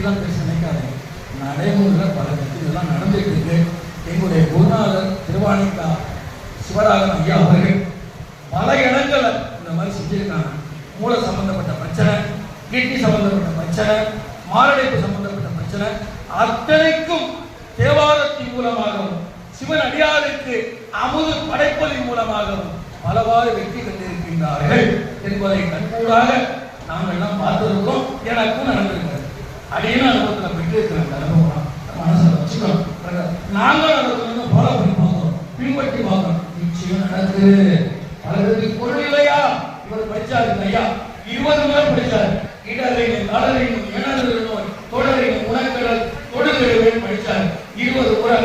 தான் பேச நினைக்காதீங்க. நடைமுறையில் பல இதெல்லாம் நடந்துட்டு இருக்கு. எங்களுடைய குருநாதர் திருவாணிக்கா சிவராகவன் ஐயா அவர்கள் பல இடங்களை இந்த மாதிரி செஞ்சிருக்காங்க. மூளை சம்பந்தப்பட்ட பிரச்சனை, கிட்னி சம்பந்தப்பட்ட பிரச்சனை, மாரடைப்பு சம்பந்தப்பட்ட பிரச்சனை அத்தனைக்கும் தேவாரத்தின் மூலமாகவும் சிவன் அடியாருக்கு அமுது படைப்பதின் மூலமாகவும் பலவாறு வெற்றி கண்டிருக்கின்றார்கள் என்பதை கண்கூடாக நாங்கள் எல்லாம் பார்த்திருக்கிறோம். எனக்கும் நடந்திருக்கிறது. அடியும் அனுபவத்தில் பெற்றிருக்கிற அனுபவம் மனசில் வச்சுக்கணும். நாங்கள் அதை கொஞ்சம் ஃபாலோ பண்ணி பார்க்கிறோம், பின்பற்றி பார்க்கிறோம். நிச்சயம் நடக்குது. பலருக்கு பொருள் இல்லையா? இவர் படிச்சாரு ஐயா, 20 முறை படிச்சாரு. இடரையும் கடலையும் இணறு நோய் தொடரையும் உணக்கடல் தொடுகிறவன் படிச்சாரு 20 முறை.